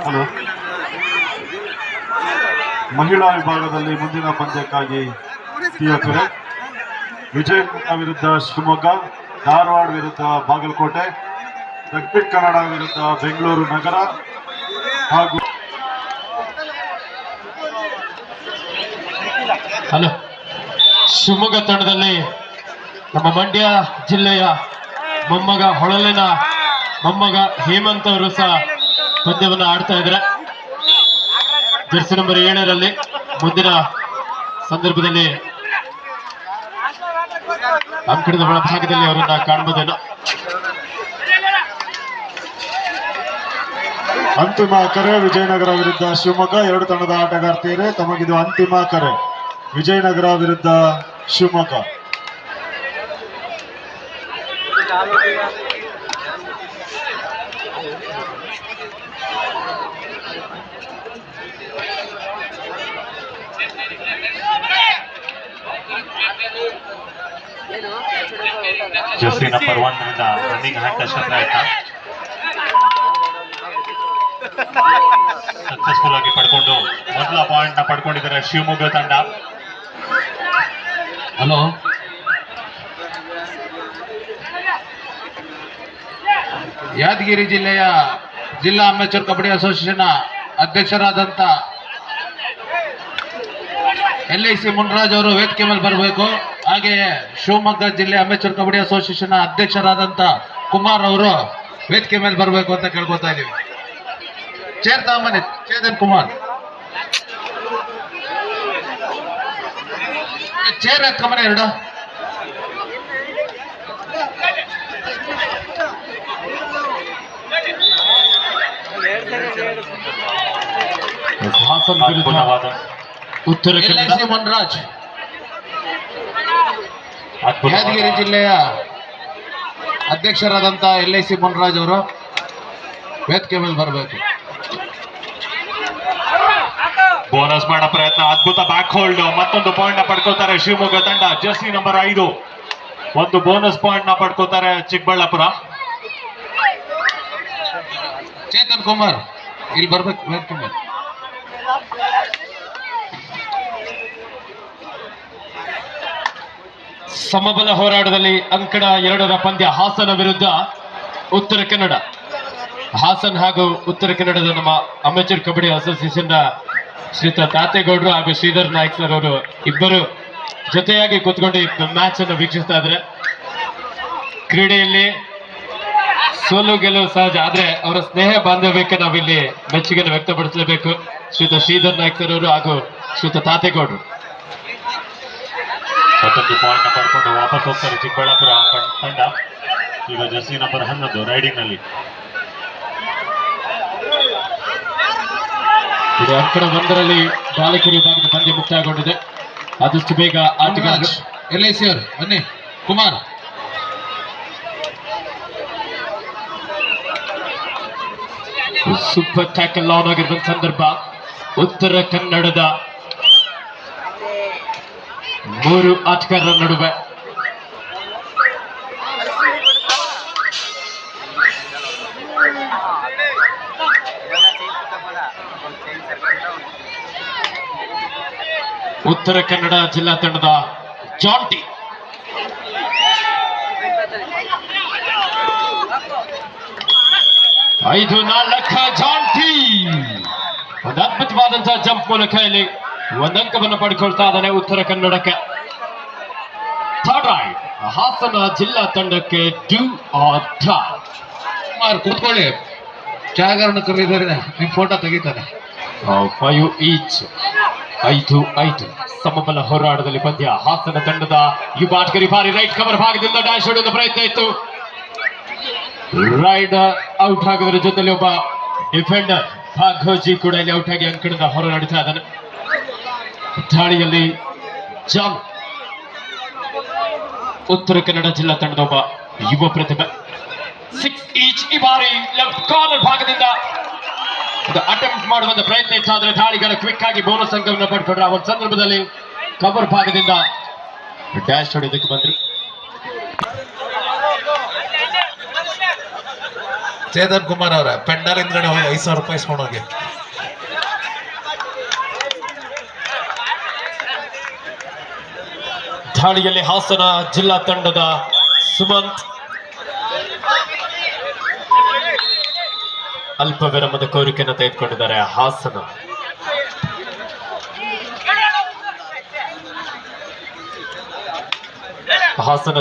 Hello. ಮಹಿಳಾ ವಿಭಾಗದಲ್ಲಿ ಮುಂದಿನ ಪಂದ್ಯಕ್ಕಾಗಿ ಟಿಎಫ್ಎ ವಿಜಯನಗರ ವಿರುದ್ಧ ಶಿವಮೊಗ್ಗ, ಧಾರವಾಡ ವಿರುದ್ಧ ಬಾಗಲಕೋಟೆ, ದಕ್ಷಿಣ ಕನ್ನಡ ವಿರುದ್ಧ ಬೆಂಗಳೂರು ನಗರ ಹಾಗೂ ಹಲೋ ಶಿವಮೊಗ್ಗ ತಂಡದಲ್ಲಿ ನಮ್ಮ ಮಂಡ್ಯ ಜಿಲ್ಲೆಯ ಮೊಮ್ಮಗ ಹೊಳಲಿನ ಮೊಮ್ಮಗ ಹೇಮಂತ್ ಅವರು ಸಹ ಪಂದ್ಯವನ್ನು ಆಡ್ತಾ ಇದ್ದಾರೆ. ಜರ್ಸಿ ನಂಬರ್ 7ರಲ್ಲಿ ಮುಂದಿನ ಸಂದರ್ಭದಲ್ಲಿ ಅಂಕಣದ ಒಳಭಾಗದಲ್ಲಿ ಅವರನ್ನ ಕಾಣಬಹುದೇನೋ. ಅಂತಿಮ ಕರೆ ವಿಜಯನಗರ ವಿರುದ್ಧ ಶಿವಮೊಗ್ಗ. ಎರಡು ತಂಡದ ಆಟಗಾರ್ತಿಯರೇ, ತಮಗಿದು ಅಂತಿಮ ಕರೆ. ವಿಜಯನಗರ ವಿರುದ್ಧ Shivamogga. Jersey number 1 running hand ಪ್ರಯತ್ನ ಸಕ್ಸಸ್ಫುಲ್ ಆಗಿ ಪಡ್ಕೊಂಡು ಮೊದಲ ಪಾಯಿಂಟ್ ನ ಪಡ್ಕೊಂಡಿದ್ದಾರೆ ಶಿವಮೊಗ್ಗ ತಂಡ. ಹಲೋ, ಯಾದಗಿರಿ ಜಿಲ್ಲೆಯ ಜಿಲ್ಲಾ ಅಮೇಚೂರ್ ಕಬಡ್ಡಿ ಅಸೋಸಿಯೇಷನ್ ಅಧ್ಯಕ್ಷರಾದಂತ LIC ಮುನ್ರಾಜ್ ಅವರು ವೇದಿಕೆ ಮೇಲೆ ಬರಬೇಕು. ಹಾಗೆಯೇ ಶಿವಮೊಗ್ಗ ಜಿಲ್ಲೆ ಅಮೇಚೂರ್ ಕಬಡ್ಡಿ ಅಸೋಸಿಯೇಷನ್ ಅಧ್ಯಕ್ಷರಾದಂತ ಕುಮಾರ್ ಅವರು ವೇದಿಕೆ ಮೇಲೆ ಬರಬೇಕು ಅಂತ ಕೇಳ್ಕೊತಾ ಇದೀವಿ. ಚೇರ್ ತಗೊಂಬನ್ನಿ, ಚೇತನ್ ಕುಮಾರ್ ಚೇರ್ ಎತ್ಕೊಂಬನ್ನಿ ಎರಡು. ಹಾಸನ್ ವಿರುದ್ಧ ಉತ್ತರ ಕನ್ನಡ LIC ಮುನ್ರಾಜ್, ಯಾದಗಿರಿ ಜಿಲ್ಲೆಯ ಅಧ್ಯಕ್ಷರಾದಂತ LIC ಮುನ್ರಾಜ್ ಅವರು ವೇದಿಕೆ ಮೇಲೆ ಬರಬೇಕು. ಬೋನಸ್ ಮಾಡೋ ಪ್ರಯತ್ನ, ಅದ್ಭುತ ಬ್ಯಾಕ್ ಹೋಲ್ಡ್, ಮತ್ತೊಂದು ಪಾಯಿಂಟ್ ನ ಪಡ್ಕೋತಾರೆ ಶಿವಮೊಗ್ಗ ತಂಡ. ಜರ್ಸಿ ನಂಬರ್ 5 ಒಂದು ಬೋನಸ್ ಪಾಯಿಂಟ್ ನ ಪಡ್ಕೋತಾರೆ ಚಿಕ್ಕಬಳ್ಳಾಪುರ. ಚೇತನ್ ಕುಮಾರ್ ಇಲ್ಲಿ ಬರ್ಬೇಕು ವೇದಿಕೆ ಮೇಲೆ. ಸಮಬಲ ಹೋರಾಟದಲ್ಲಿ ಅಂಕಣ 2ರ ಪಂದ್ಯ ಹಾಸನ ವಿರುದ್ಧ ಉತ್ತರ ಕನ್ನಡ. ಹಾಸನ್ ಹಾಗೂ ಉತ್ತರ ಕನ್ನಡದ ನಮ್ಮ ಅಮೇಚೂರ್ ಕಬಡ್ಡಿ ಅಸೋಸಿಯೇಷನ್ ಶ್ರೀಯುತ ತಾತೇಗೌಡರು ಹಾಗೂ ಶ್ರೀಧರ್ ನಾಯ್ಕ್ ಸರ್ ಅವರು ಇಬ್ಬರು ಜೊತೆಯಾಗಿ ಕೂತ್ಕೊಂಡು ಈ ಮ್ಯಾಚ್ ಅನ್ನು ವೀಕ್ಷಿಸ್ತಾ ಇದ್ರೆ. ಕ್ರೀಡೆಯಲ್ಲಿ ಸೋಲು ಗೆಲುವು ಸಹಜ, ಆದ್ರೆ ಅವರ ಸ್ನೇಹ ಬಾಂಧವ್ಯಕ್ಕೆ ನಾವಿಲ್ಲಿ ಮೆಚ್ಚುಗೆಯನ್ನು ವ್ಯಕ್ತಪಡಿಸಲೇಬೇಕು. ಶ್ರೀಯುತ ಶ್ರೀಧರ್ ನಾಯ್ಕ್ ಸರ್ ಅವರು ಹಾಗೂ ಶ್ರೀಯುತ ತಾತೇಗೌಡರು ಮತ್ತೊಂದು ಪಾಯಿಂಟ್ ನ ಪಡ್ಕೊಂಡು ವಾಪಸ್ ಹೋಗ್ತಾರೆ ಚಿಕ್ಕಬಳ್ಳಾಪುರ ತಂಡ. ಈಗ ಜರ್ಸಿ ನಂಬರ್ 11 ರೈಡಿಂಗ್ ನಲ್ಲಿ. ಇದು ಅಂಕಣ 1ರಲ್ಲಿ ಬಾಲಕಿಯರ ವಿಭಾಗದ ಪಂದ್ಯ ಮುಕ್ತಾಯಗೊಂಡಿದೆ. ಆದಷ್ಟು ಬೇಗ ಆಟಗಾರರು LIC ಅವರು ಬನ್ನಿ. ಕುಮಾರ್ ಸೂಪರ್ ಟ್ಯಾಕಲ್ ಆನ್ ಆಗಿರುವ ಸಂದರ್ಭ. ಉತ್ತರ ಕನ್ನಡದ 3 ಆಟಗಾರರ ನಡುವೆ ಉತ್ತರ ಕನ್ನಡ ಜಿಲ್ಲಾ ತಂಡದ ಜಾಂಟಿ ಐದು 4 ಜಾಂಟಿ ಒಂದು ಅದ್ಭುತವಾದಂತಹ ಜಂಪ್ ಮೂಲಕ ಇಲ್ಲಿ ಒಂದಂಕವನ್ನು ಪಡ್ಕೊಳ್ತಾ ಇದ್ದಾನೆ ಉತ್ತರ ಕನ್ನಡಕ್ಕೆ. ಥರ್ಡ್ ರೈಡ್ ಹಾಸನ ಜಿಲ್ಲಾ ತಂಡಕ್ಕೆ ಡೂ ಆರ್ ಡೈ. ಕುಮಾರ್ ಕುತ್ಕೊಳ್ಳಿ, ಛಾಯಾಗ್ರಹಣ ಕರೆದಿದ್ದಾರೆ, ನಿಮ್ ಫೋಟೋ ತೆಗಿತಾರೆ. 5 ಈಚ್ 5-5 ಸಮಬಲ ಹೋರಾಟದಲ್ಲಿ ಪಂದ್ಯ. ಹಾಸನ ತಂಡದ ಯುವ ಆಟಗಾರಿ ಬಾರಿ ರೈಟ್ ಕವರ್ ಭಾಗದಿಂದ ಡ್ಯಾಶ್ ಹೊಡೆಯುವ ಪ್ರಯತ್ನ ಇತ್ತು. ರೈಡ್ ಔಟ್ ಆಗೋದ್ರ ಜೊತೆಲಿ ಒಬ್ಬ ಡಿಫೆಂಡರ್ ಭಾಗೋಜಿ ಕೂಡ ಇಲ್ಲಿ ಔಟ್ ಆಗಿ ಅಂಕಣದ ಹೊರ ನಡೀತಾ ಇದ್ದಾನೆ. ದಾಳಿಯಲ್ಲಿ ಜಾಮ್ ಉತ್ತರ ಕನ್ನಡ ಜಿಲ್ಲಾ ತಂಡದ ಒಬ್ಬ ಯುವ ಪ್ರತಿಭೆ. 6 ಈಚ್ ಈ ಬಾರಿ ಲೆಫ್ಟ್ ಕಾರ್ನರ್ ಭಾಗದಿಂದ ಅಟೆಂಪ್ಟ್ ಮಾಡುವಂತ ಪ್ರಯತ್ನ ಇತ್ತು, ಆದ್ರೆ ದಾಳಿಗಳ ಕ್ವಿಕ್ ಆಗಿ ಬೋನಸ್ ಅಂಕವನ್ನು ಪಡ್ಕೊಂಡ್ರೆ. ಆ ಒಂದು ಸಂದರ್ಭದಲ್ಲಿ ಕವರ್ ಭಾಗದಿಂದ ಡ್ಯಾಶ್ ಹೊಡೆಯೋದಕ್ಕೆ ಬಂದ್ರು. ಚೇತನ್ ಕುಮಾರ್ ಅವರ ಪೆಂಡಾಲ್ ಹಿಂದ್ಗಡೆ ಹೋಗಿ 5,000 ರೂಪಾಯಿ ಇಸ್ಕೊಂಡೋಗಿ. ದಾಳಿಯಲ್ಲಿ ಹಾಸನ ಜಿಲ್ಲಾ ತಂಡದ ಸುಮಂತ್ ಅಲ್ಪ ವಿರಾಮದ ಕೋರಿಕೆಯನ್ನು ತೆಗೆದುಕೊಂಡಿದ್ದಾರೆ. ಹಾಸನ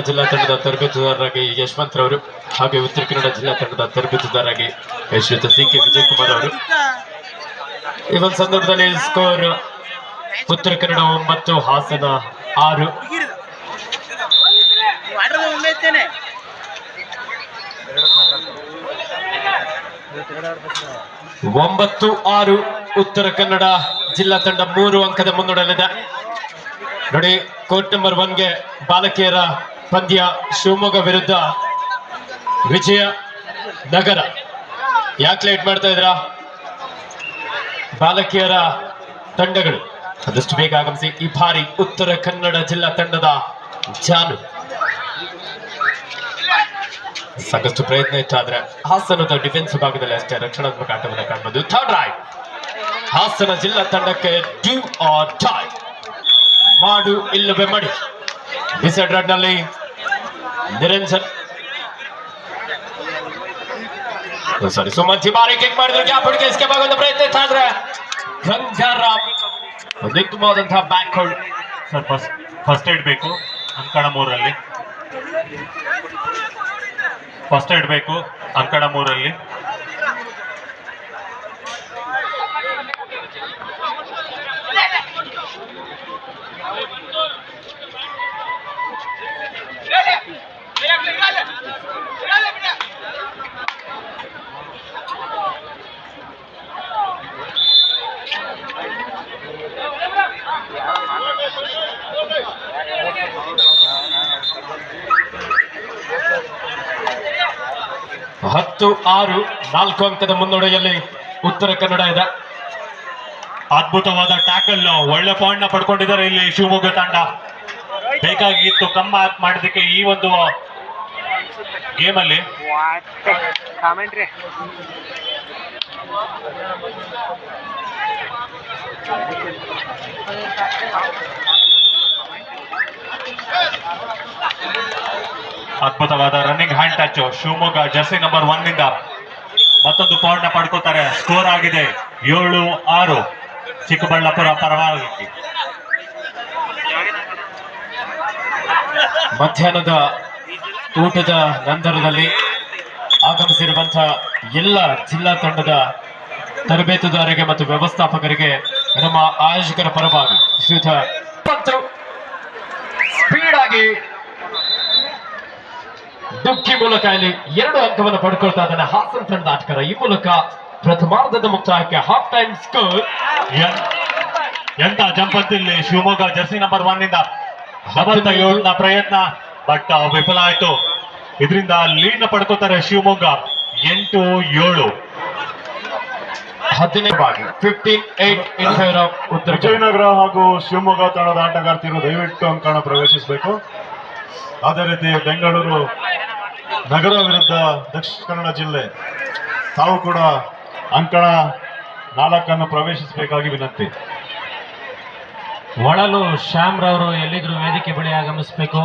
ಜಿಲ್ಲಾ ತಂಡದ ತರಬೇತುದಾರರಾಗಿ ಯಶವಂತ್ ರವರು ಹಾಗೆ ಉತ್ತರ ಕನ್ನಡ ಜಿಲ್ಲಾ ತಂಡದ ತರಬೇತುದಾರರಾಗಿ ಶ್ರೀಯುತ ಸಿ.ಕೆ. ವಿಜಯ್ ಕುಮಾರ್ ಅವರು. ಈ ಒಂದು ಸಂದರ್ಭದಲ್ಲಿ ಸ್ಕೋರ್ ಉತ್ತರ ಕನ್ನಡ 9, ಹಾಸನ 6. 9-6 ಉತ್ತರ ಕನ್ನಡ ಜಿಲ್ಲಾ ತಂಡ 3 ಅಂಕದ ಮುನ್ನಡೆಯಲ್ಲಿದೆ. ನೋಡಿ, ಕೋರ್ಟ್ ನಂಬರ್ 1ಗೆ ಬಾಲಕಿಯರ ಪಂದ್ಯ ಶಿವಮೊಗ್ಗ ವಿರುದ್ಧ ವಿಜಯನಗರ. ಯಾಕೆ ಲೇಟ್ ಮಾಡ್ತಾ ಇದ್ರಾ? ಬಾಲಕಿಯರ ತಂಡಗಳು ಆದಷ್ಟು ಬೇಗ ಆಗಮಿಸಿ. ಈ ಬಾರಿ ಉತ್ತರ ಕನ್ನಡ ಜಿಲ್ಲಾ ತಂಡದ ಜಾನು ಸಾಕಷ್ಟು ಪ್ರಯತ್ನ ಇತ್ತು, ಆದ್ರೆ ಹಾಸನದ ಡಿಫೆನ್ಸ್ ಭಾಗದಲ್ಲಿ ಅಷ್ಟೇ ರಕ್ಷಣಾತ್ಮಕ ಆಟವನ್ನು ಕಾಣಬಹುದು. ಥರ್ಡ್ ರೈಟ್ ಹಾಸನ ಜಿಲ್ಲಾ ತಂಡಕ್ಕೆ ಡೂ ಆರ್ ಡೈ, ಮಾಡು ಇಲ್ಲವೇ ಮಡಿ. ಡಿಸೈಡ್ ರನ್ ನಲ್ಲಿ ನಿರಂಜನ್ ಸುಮಂತ್ ಬಾರಿ ಕಿಕ್ ಮಾಡಿದ್ರು. ಗ್ಯಾಪ್ ಹುಡುಕಿ ಎಸ್ಕೇಪ್ ಆಗುವಂತ ಪ್ರಯತ್ನ ಇತ್ತು, ಆದ್ರೆ ಗಂಗಾರಾಮ್ ಉತ್ತಮವಾದಂತಹ back hold. Sir first aid ಬೇಕು ಅಂಕಣ 3ರಲ್ಲಿ. ಫಸ್ಟ್ ಏಡ್ ಬೇಕು ಅಂಕಣ 3ರಲ್ಲಿ. ಹತ್ತು 6 4 ಅಂಕದ ಮುನ್ನಡೆಯಲ್ಲಿ ಉತ್ತರ ಕನ್ನಡ ಇದೆ. ಅದ್ಭುತವಾದ ಟ್ಯಾಕಲ್, ಒಳ್ಳೆ ಪಾಯಿಂಟ್ ನ ಪಡ್ಕೊಂಡಿದ್ದಾರೆ ಇಲ್ಲಿ ಶಿವಮೊಗ್ಗ ತಂಡ. ಬೇಕಾಗಿತ್ತು ಕಮ್ಮ ಮಾಡೋದಕ್ಕೆ ಈ ಒಂದು ಗೇಮ್ ಅಲ್ಲಿ. ಅದ್ಭುತವಾದ running hand touch. Shivamogga Jersey number 1 ನಿಂದ ಮತ್ತೊಂದು ಪಾಯಿಂಟ್ ನ ಪಡ್ಕೋತಾರೆ. ಸ್ಕೋರ್ ಆಗಿದೆ 7-6 ಚಿಕ್ಕಬಳ್ಳಾಪುರ ಪರವಾಗಿ. ಮಧ್ಯಾಹ್ನದ ಊಟದ ನಂತರದಲ್ಲಿ ಆಗಮಿಸಿರುವಂತಹ ಎಲ್ಲ ಜಿಲ್ಲಾ ತಂಡದ ತರಬೇತುದಾರರಿಗೆ ಮತ್ತು ವ್ಯವಸ್ಥಾಪಕರಿಗೆ ನಮ್ಮ ಆಯೋಜಕರ ಪರವಾಗಿ ಶ್ರೀಯುತ ಸ್ಪೀಡ್ ಆಗಿ ಡುಕ್ಕಿ ಮೂಲಕ ಇಲ್ಲಿ 2 ಅಂಕವನ್ನು ಪಡ್ಕೊಳ್ತಾ ಇದ್ದಾನೆ ಹಾಸನ ತಂಡದ ಆಟಗಾರ. ಈ ಮೂಲಕ ಪ್ರಥಮಾರ್ಧದ ಮುಕ್ತಾಯಕ್ಕೆ ಹಾಫ್ ಟೈಮ್ ಸ್ಕೋರ್. ಎಂತ ಜಂಪ್ ಅಂತ ಇಲ್ಲಿ ಶಿವಮೊಗ್ಗ ಜರ್ಸಿ ನಂಬರ್ 1 ನಿಂದ ಡಬಲ್ ನ ಪ್ರಯತ್ನ, ಬಟ್ ವಿಫಲ ಆಯ್ತು. ಇದರಿಂದ ಲೀಡ್ ನ ಪಡ್ಕೋತಾರೆ Shivamogga 8-7. 15-8 in favour of Uttara Kannada. Vijayanagara ಹಾಗೂ ಶಿವಮೊಗ್ಗ ತಂಡದ ಆಟಗಾರ್ತಿಯರು ದಯವಿಟ್ಟು ಅಂಕಣ ಪ್ರವೇಶಿಸಬೇಕು. ಅದೇ ರೀತಿ ಬೆಂಗಳೂರು ನಗರ ವಿರುದ್ಧ ದಕ್ಷಿಣ ಕನ್ನಡ ಜಿಲ್ಲೆ ತಾವು ಕೂಡ ಅಂಕಣ 4 ಪ್ರವೇಶಿಸಬೇಕಾಗಿ ವಿನಂತಿ. ಒಳಲು ಶ್ಯಾಮ್ ರವರು ಎಲ್ಲಿದ್ರು ವೇದಿಕೆ ಬಳಿ ಆಗಮಿಸಬೇಕು.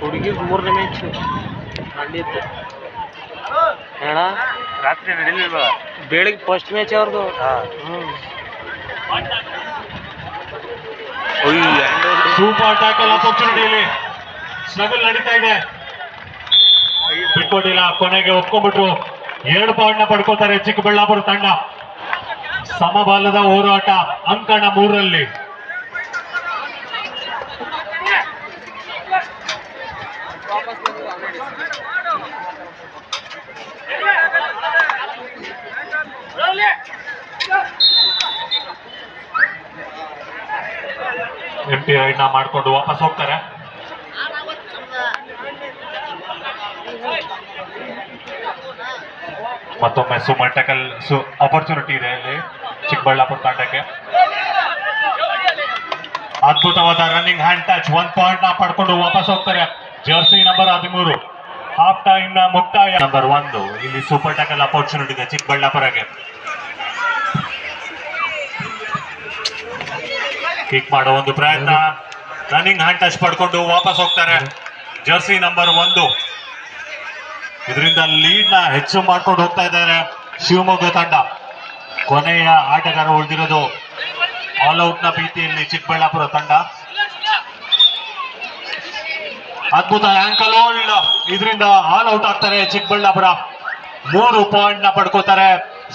ಹುಡುಗಿ 3ನೇ ಮ್ಯಾಚ್ ನಡೆಯುತ್ತೆ ಅಣ್ಣ. ರಾತ್ರಿ ನಡೀಲಿಲ್ವಾ? ಬೆಳಿಗ್ಗೆ ಫಸ್ಟ್ ಮ್ಯಾಚ್ ಅವ್ರದ್ದು. ಸೂಪರ್ ಟ್ಯಾಕಲ್ ಅಪರ್ಚುನಿಟಿಯಲ್ಲಿ ಸ್ಟ್ರಗಲ್ ನಡೀತಾ ಇದೆ, ಬಿಟ್ಕೊಟ್ಟಿಲ್ಲ. ಕೊನೆಗೆ ಒಪ್ಕೊಂಡ್ಬಿಟ್ರು. 2 ಪಾಯಿಂಟ್ ನ ಪಡ್ಕೋತಾರೆ ಚಿಕ್ಕಬಳ್ಳಾಪುರ ತಂಡ. ಸಮಬಲದ ಹೋರಾಟ ಅಂಕಣ 3ರಲ್ಲಿ. ಎಂಟಿ ರೈಡ್ ನ ಮಾಡ್ಕೊಂಡು ವಾಪಸ್ ಹೋಗ್ತಾರೆ. ಮತ್ತೊಮ್ಮೆ ಸುಮನ್ ಟಕಲ್ ಅಪರ್ಚುನಿಟಿ ಇದೆ ಇಲ್ಲಿ ಚಿಕ್ಕಬಳ್ಳಾಪುರ ತಂಡಕ್ಕೆ. ಅದ್ಭುತವಾದ ರನ್ನಿಂಗ್ ಹ್ಯಾಂಡ್ ಟಚ್ 1 ಪಾಯಿಂಟ್ ನ ಪಡ್ಕೊಂಡು ವಾಪಸ್ ಹೋಗ್ತಾರೆ ಜರ್ಸಿ ನಂಬರ್ 13. ಹಾಫ್ ಟೈಮ್ ನ ಮುಕ್ತಾಯ. ನಂಬರ್ 1 ಇಲ್ಲಿ ಸೂಪರ್ ಟ್ಯಾಕಲ್ ಅಪರ್ಚುನಿಟಿ ಇದೆ ಚಿಕ್ಕಬಳ್ಳಾಪುರಗೆ. ಕಿಕ್ ಮಾಡೋ ಒಂದು ಪ್ರಯತ್ನ, ರನ್ನಿಂಗ್ ಹ್ಯಾಂಡ್ ಟಚ್ ಪಡ್ಕೊಂಡು ವಾಪಸ್ ಹೋಗ್ತಾರೆ ಜರ್ಸಿ ನಂಬರ್ 1. ಇದರಿಂದ ಲೀಡ್ ನ ಹೆಚ್ಚು ಮಾಡ್ಕೊಂಡು ಹೋಗ್ತಾ ಇದ್ದಾರೆ ಶಿವಮೊಗ್ಗ ತಂಡ. ಕೊನೆಯ ಆಟಗಾರ ಉಳಿದಿರೋದು ಆಲ್ ಔಟ್ ನ ಭೀತಿಯಲ್ಲಿ ಚಿಕ್ಕಬಳ್ಳಾಪುರ ತಂಡ. ಅದ್ಭುತ ಆಂಕಲ್ ಹೋಲ್ಡ್, ಇದರಿಂದ ಆಲ್ ಔಟ್ ಆಗ್ತಾರೆ ಚಿಕ್ಕಬಳ್ಳಾಪುರ. 3 ಪಾಯಿಂಟ್ ನ ಪಡ್ಕೋತಾರೆ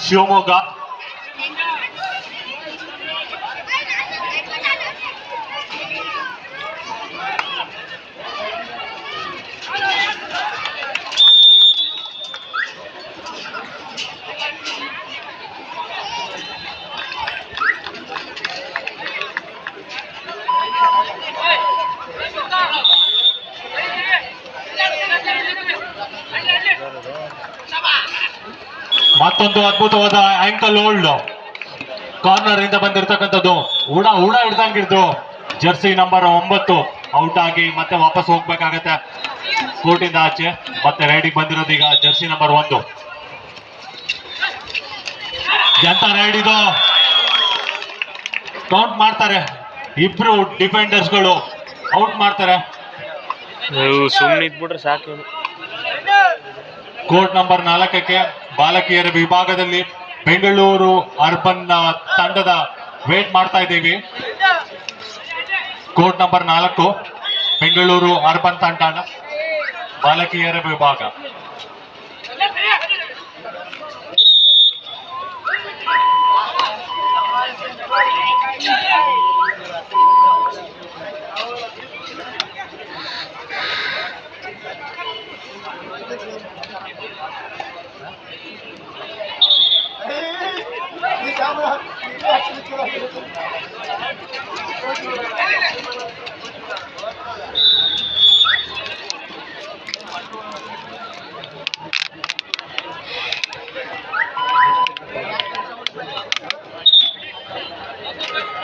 ಶಿವಮೊಗ್ಗ. ಮತ್ತೊಂದು ಅದ್ಭುತವಾದ ಆಂಕಲ್ ಹೋಲ್ಡ್, ಕಾರ್ನರ್ ಇಂದ ಬಂದಿರತಕ್ಕಂಥದ್ದು. ಉಡ ಹಿಡ್ದಂಗಿದ್ರು ಜರ್ಸಿ ನಂಬರ್ 9 ಔಟ್ ಆಗಿ ಮತ್ತೆ ವಾಪಸ್ ಹೋಗ್ಬೇಕಾಗತ್ತೆ ಕೋರ್ಟ್ ಇಂದ ಆಚೆ. ಮತ್ತೆ ರೈಡಿಗೆ ಬಂದಿರೋದು ಈಗ ಜರ್ಸಿ ನಂಬರ್ 1. ಎಂತ ರೈಡ್ ಇದು, ಕೌಂಟ್ ಮಾಡ್ತಾರೆ. ಇಬ್ರು ಡಿಫೆಂಡರ್ಸ್ ಗಳು ಔಟ್ ಮಾಡ್ತಾರೆ. ಸುಮ್ಮನೆ ಇದ್ಬಿಟ್ರೆ ಸಾಕು. ಕೋರ್ಟ್ ನಂಬರ್ 4ಕ್ಕೆ ಬಾಲಕಿಯರ ವಿಭಾಗದಲ್ಲಿ ಬೆಂಗಳೂರು ಅರ್ಬನ್ ತಂಡದ ವೇಟ್ ಮಾಡ್ತಾ ಇದ್ದೀವಿ. ಕೋರ್ಟ್ ನಂಬರ್ 4 ಬೆಂಗಳೂರು ಅರ್ಬನ್ ತಂಡ ಬಾಲಕಿಯರ ವಿಭಾಗ.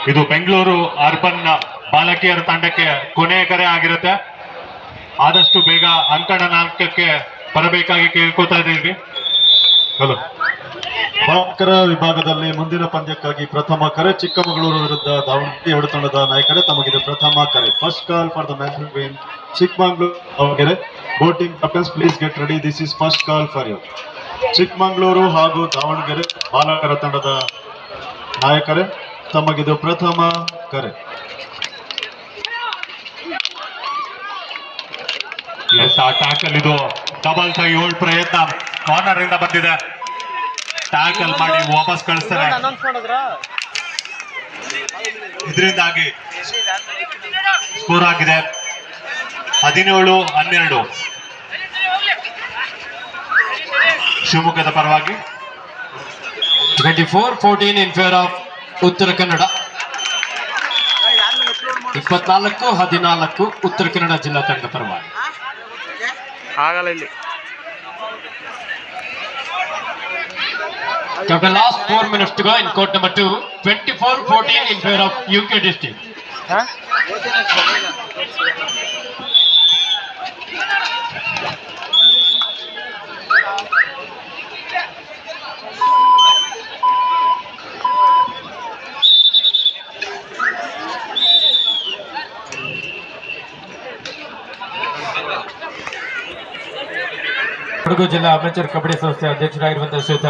ಇದು ಬೆಂಗಳೂರು ಅರ್ಬನ್ ಬಾಲಕಿಯರ ತಂಡಕ್ಕೆ ಕೊನೆಯ ಕರೆ ಆಗಿರುತ್ತೆ. ಆದಷ್ಟು ಬೇಗ ಅಂಕಣ 4ಕ್ಕೆ ಬರಬೇಕಾಗಿ ಕೇಳ್ಕೊತಾ ಇದ್ದೀವಿ. ಹಲೋ, ಬಾಲಕರ ವಿಭಾಗದಲ್ಲಿ ಮುಂದಿನ ಪಂದ್ಯಕ್ಕಾಗಿ ಪ್ರಥಮ ಕರೆ ಚಿಕ್ಕಮಗಳೂರು ವಿರುದ್ಧ ದಾವಣಗೆರೆ 2 ತಂಡದ ನಾಯಕರೇ. ತಮಗಿದೆ ಪ್ರಥಮ ಕರೆ. First call for the match between Chikkamagaluru Davanagere. Boating captains please get ready, this is first call for you. Chikkamagaluru ಹಾಗೂ ದಾವಣಗೆರೆ ಬಾಲಕರ ತಂಡದ ನಾಯಕರೇ, ತಮಗಿದು ಪ್ರಥಮ ಕರೆ. ಟ್ಯಾಕಲ್ ಇದು ಡಬಲ್ ಟೈ ಹೋಲ್ಡ್ ಪ್ರಯತ್ನ, ಕಾರ್ನರ್ ಇಂದ ಬಂದಿದೆ. ಟ್ಯಾಕಲ್ ಮಾಡಿ ವಾಪಸ್ ಕಳಿಸ್ತಾರೆ. ಇದರಿಂದಾಗಿ ಸ್ಕೋರ್ ಆಗಿದೆ 17-12 ಶಿವಮೊಗ್ಗದ ಪರವಾಗಿ. 24-14 in favour of Uttara Kannada. 24-14 Uttara Kannada ಜಿಲ್ಲಾ ತಂಡದ ಪರವಾಗಿ. ಆಗಲ್ಲ ಇಲ್ಲಿ. The last 4 minutes to go in court number 2. 24-14 in favor of UK district. Kodagu ಜಿಲ್ಲಾ ಅಮೆಚೂರ್ ಕಬಡ್ಡಿ ಸಂಸ್ಥೆ ಅಧ್ಯಕ್ಷರಾಗಿರುವಂತಹ ಶ್ರೀಯುತ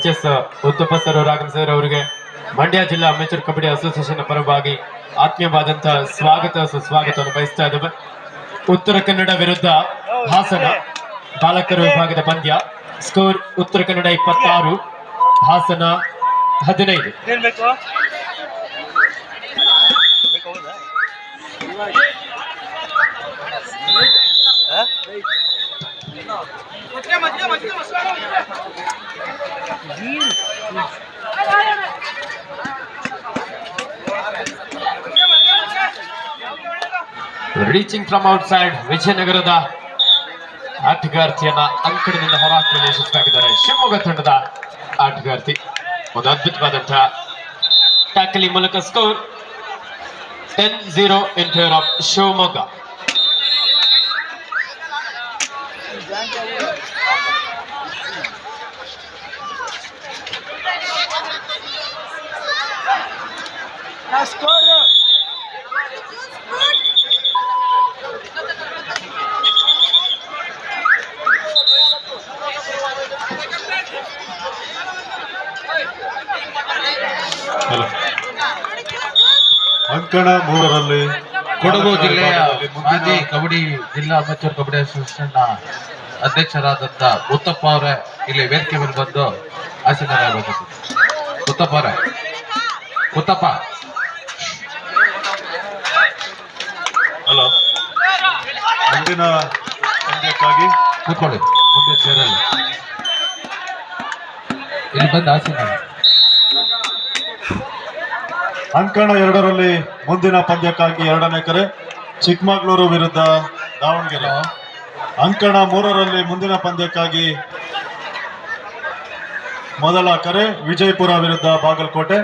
HS ಉತ್ತಪ್ಪ ಸರ್ ಸರ್ ಅವರಿಗೆ ಮಂಡ್ಯ ಜಿಲ್ಲಾ ಅಮೆಚೂರ್ ಕಬಡ್ಡಿ ಅಸೋಸಿಯೇಷನ್ ಪರವಾಗಿ ಆತ್ಮೀಯವಾದಂತಹ ಸುಸ್ವಾಗತವನ್ನು ಬಯಸ್ತಾ ಇದ್ದೇವೆ. ಉತ್ತರ ಕನ್ನಡ ವಿರುದ್ಧ ಹಾಸನ ಬಾಲಕರ ವಿಭಾಗದ ಪಂದ್ಯ. Score Uttara Kannada 26, Hassan 15. Reaching from outside ವಿಜಯನಗರದ ಆಟಗಾರ್ತಿಯನ್ನ ಅಂಕಣದಿಂದ ಹೊರಹಾಕಲು ಯಶಸ್ವಿಯಾಗಿದ್ದಾರೆ ಶಿವಮೊಗ್ಗ ತಂಡದ ಆಟಗಾರ್ತಿ. ಒಂದು ಅದ್ಭುತವಾದಂತಹ ಟ್ಯಾಕಲಿಂಗ್ ಮೂಲಕ score 10-0 in favor of Shivamogga. Hello. ಅಂಕಣ 3ರಲ್ಲಿ ಕೊಡಗು ಜಿಲ್ಲೆಯ ವಿಭಾಗದಲ್ಲಿ ಮಾಜಿ ಕಬಡ್ಡಿ ಜಿಲ್ಲಾ ಅಮೆಚೂರ್ ಕಬಡ್ಡಿ ಅಸೋಸಿಯೇಷನ್ ಅಧ್ಯಕ್ಷರಾದಂತ ಉತ್ತಪ್ಪ ಅವರೇ ಇಲ್ಲಿ ವೇದಿಕೆ ಮೇಲೆ ಬಂದು ಆಸೀನರಾಗಬೇಕು. ಉತ್ತಪ್ಪ ಅವರೇ, ಉತ್ತಪ್ಪ ಹಲೋ. ಮುಂದಿನ ಪಂದ್ಯಕ್ಕಾಗಿ ಕೂತ್ಕೊಳ್ಳಿ ಮುಂದೆ ಸೇರಲ್ಲ, ಇಲ್ಲಿ ಬಂದು ಆಸೀನ. ಅಂಕಣ 2ರಲ್ಲಿ ಮುಂದಿನ ಪಂದ್ಯಕ್ಕಾಗಿ 2ನೇ ಕರೆ ಚಿಕ್ಕಮಗಳೂರು ವಿರುದ್ಧ ದಾವಣಗೆರೆ. ಅಂಕಣ 3ರಲ್ಲಿ ಮುಂದಿನ ಪಂದ್ಯಕ್ಕಾಗಿ ಮೊದಲ ಕರೆ ವಿಜಯಪುರ ವಿರುದ್ಧ ಬಾಗಲಕೋಟೆ.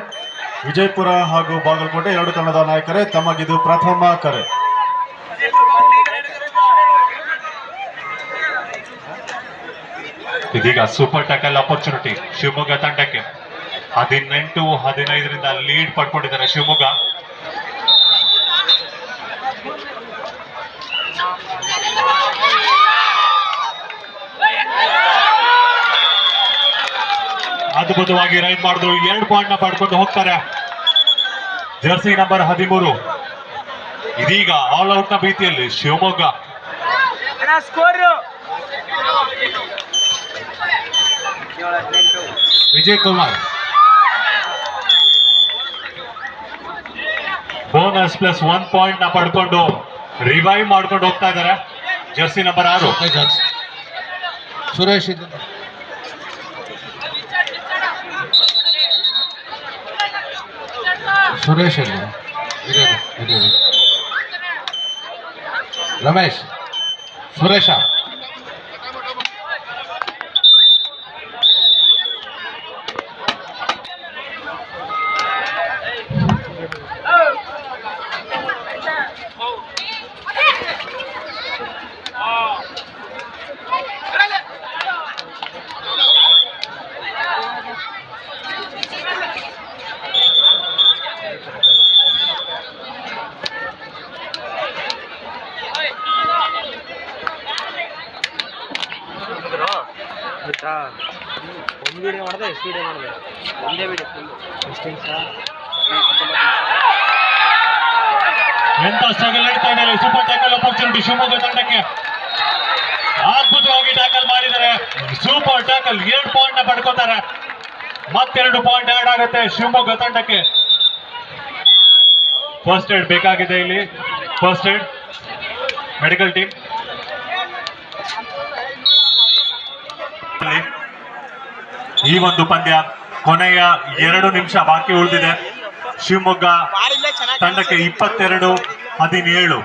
ವಿಜಯಪುರ ಹಾಗೂ ಬಾಗಲಕೋಟೆ 2 ತಂಡದ ನಾಯಕರೇ, ತಮಗಿದು ಪ್ರಥಮ ಕರೆ. ಇದೀಗ ಸೂಪರ್ ಟ್ಯಾಕಲ್ ಅಪರ್ಚುನಿಟಿ ಶಿವಮೊಗ್ಗ ತಂಡಕ್ಕೆ. 18-15 ಲೀಡ್ ಪಡ್ಕೊಂಡಿದ್ದಾರೆ ಶಿವಮೊಗ್ಗ. ಅದ್ಭುತವಾಗಿ ರೈಡ್ ಮಾಡಿದ್ರು, 2 ಪಾಯಿಂಟ್ ನ ಪಡ್ಕೊಂಡು ಹೋಗ್ತಾರೆ ಜರ್ಸಿ ನಂಬರ್ 13. ಇದೀಗ ಆಲ್ ಔಟ್ ನ ಭೀತಿಯಲ್ಲಿ Shivamogga. Vijay Kumar bonus plus 1 point ನ ಪಡ್ಕೊಂಡು ರಿವೈವ್ ಮಾಡ್ಕೊಂಡು ಹೋಗ್ತಾ ಇದ್ದಾರೆ ಜರ್ಸಿ ನಂಬರ್ 6. ಸುರೇಶ್ ಇದು ಸುರೇಶ್ ಇಲ್ಲ, ರಮೇಶ್ ಸುರೇಶ ಒಂದು ವಿಡಿಯೋ ಮಾಡಿದೆ, ಎಷ್ಟು ವಿಡಿಯೋ ಮಾಡಿದೆ? ಒಂದೇ ವಿಡಿಯೋ ಎಂತ ಸ್ಟ್ರಗಲ್ ನಡೀತಾ ಇದೆ. ಸೂಪರ್ ಟ್ಯಾಕಲ್ ಅಪರ್ಚುನಿಟಿ ಶಿವಮೊಗ್ಗ ತಂಡಕ್ಕೆ. ಅದ್ಭುತವಾಗಿ ಟ್ಯಾಕಲ್ ಮಾಡಿದ್ದಾರೆ. ಸೂಪರ್ ಟ್ಯಾಕಲ್ 2 ಪಾಯಿಂಟ್ ನ ಪಡ್ಕೋತಾರೆ. ಮತ್ತೆರಡು ಪಾಯಿಂಟ್ ಆಡ್ ಆಗುತ್ತೆ ಶಿವಮೊಗ್ಗ ತಂಡಕ್ಕೆ. ಫಸ್ಟ್ ಏಡ್ ಬೇಕಾಗಿದೆ ಇಲ್ಲಿ. First aid medical team. ಈ ಒಂದು ಪಂದ್ಯ ಕೊನೆಯ 2 ನಿಮಿಷ ಬಾಕಿ ಉಳಿದಿದೆ. ಶಿವಮೊಗ್ಗ ತಂಡಕ್ಕೆ 22-17.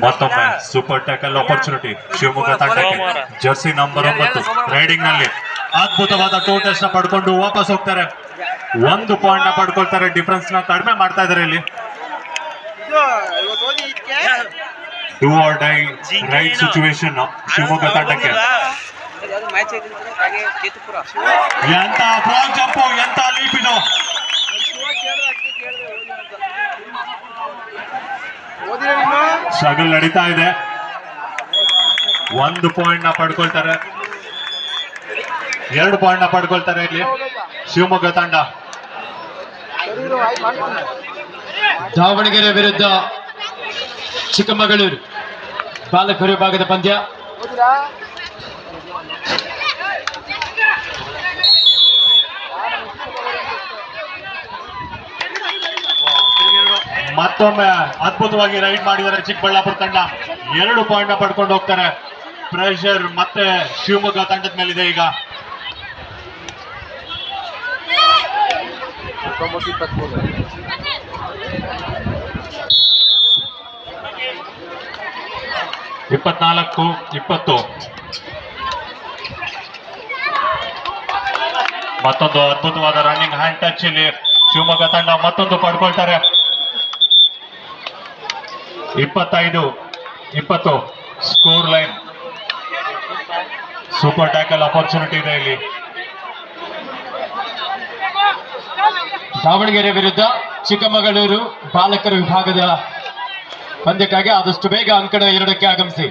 ಮತ್ತೊಮ್ಮೆ ಸೂಪರ್ ಟ್ಯಾಕಲ್ ಆಪರ್ಚುನಿಟಿ ಶಿವಮೊಗ್ಗ ತಂಡಕ್ಕೆ. ಜರ್ಸಿ ನಂಬರ್ 9 ರೈಡಿಂಗ್ ನಲ್ಲಿ ಅದ್ಭುತವಾದ ಟೋಟಲ್ಸ್ ನ ಪಡ್ಕೊಂಡು ವಾಪಸ್ ಹೋಗ್ತಾರೆ. 1 ಪಾಯಿಂಟ್ ನ ಪಡ್ಕೊಳ್ತಾರೆ. ಡಿಫರೆನ್ಸ್ ನ ಕಡಿಮೆ ಮಾಡ್ತಾ ಇದ್ದಾರೆ ಇಲ್ಲಿ. Do or die right situation Shivamogga ತಂಡಕ್ಕೆ. ಎಂತ ಫ್ರಾಗ್ ಜಂಪ್, ಎಂತ ಲೀಪ್ ಇದು. ಸ್ಟ್ರಗಲ್ ನಡೀತಾ ಇದೆ. 1 ಪಾಯಿಂಟ್ ನ ಪಡ್ಕೊಳ್ತಾರೆ. 2 ಪಾಯಿಂಟ್ ನ ಪಡ್ಕೊಳ್ತಾರೆ ಇಲ್ಲಿ ಶಿವಮೊಗ್ಗ ತಂಡ. ದಾವಣಗೆರೆ ವಿರುದ್ಧ ಚಿಕ್ಕಮಗಳೂರು ಬಾಲಕರ ವಿಭಾಗದ ಪಂದ್ಯ. ಮತ್ತೊಮ್ಮೆ ಅದ್ಭುತವಾಗಿ ರೈಡ್ ಮಾಡಿದ್ದಾರೆ ಚಿಕ್ಕಬಳ್ಳಾಪುರ ತಂಡ. 2 ಪಾಯಿಂಟ್ ನ ಪಡ್ಕೊಂಡು ಹೋಗ್ತಾರೆ. ಪ್ರೆಷರ್ ಮತ್ತೆ ಶಿವಮೊಗ್ಗ ತಂಡದ ಮೇಲಿದೆ ಈಗ. 24-20. ಮತ್ತೊಂದು ಅದ್ಭುತವಾದ ರನ್ನಿಂಗ್ ಹ್ಯಾಂಡ್ ಟಚ್ ಇಲ್ಲಿ ಶಿವಮೊಗ್ಗ ತಂಡ ಮತ್ತೊಂದು ಪಡ್ಕೊಳ್ತಾರೆ. 25-20 score line. Super tackle opportunity ಇದೆ ಇಲ್ಲಿ. ದಾವಣಗೆರೆ ವಿರುದ್ಧ ಚಿಕ್ಕಮಗಳೂರು ಬಾಲಕರ ವಿಭಾಗದ ಪಂದ್ಯಕ್ಕಾಗಿ ಆದಷ್ಟು ಬೇಗ ಅಂಕಣ 2ಕ್ಕೆ ಆಗಮಿಸಿ.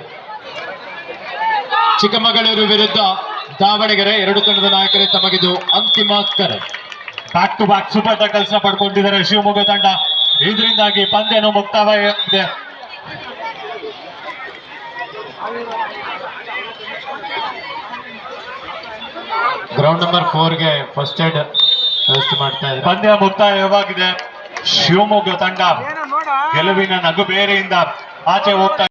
ಚಿಕ್ಕಮಗಳೂರು ವಿರುದ್ಧ ದಾವಣಗೆರೆ ಎರಡು ತಂಡದ ನಾಯಕರೇ ತಮಗಿದು ಅಂತಿಮ ಕರೆ. ಬ್ಯಾಕ್ ಟು ಬ್ಯಾಕ್ ಸೂಪರ್ ಟ್ಯಾಕಲ್ಸ್ ನ ಪಡ್ಕೊಂಡಿದ್ದಾರೆ ಶಿವಮೊಗ್ಗ ತಂಡ. ಇದರಿಂದಾಗಿ ಪಂದ್ಯನು ಮುಕ್ತಾಯವಾಗಿದೆ. ಗ್ರೌಂಡ್ ನಂಬರ್ 4ಗೆ ಫಸ್ಟ್ ಏಡ್ ವ್ಯವಸ್ಥೆ ಮಾಡ್ತಾ ಇದ್ದಾರೆ. ಪಂದ್ಯ ಮುಕ್ತಾಯವಾಗಿದೆ. ಶಿವಮೊಗ್ಗ ತಂಡ ಗೆಲುವಿನ ನಗು ಬೇರೆಯಿಂದ ಆಚೆ ಹೋಗ್ತಾ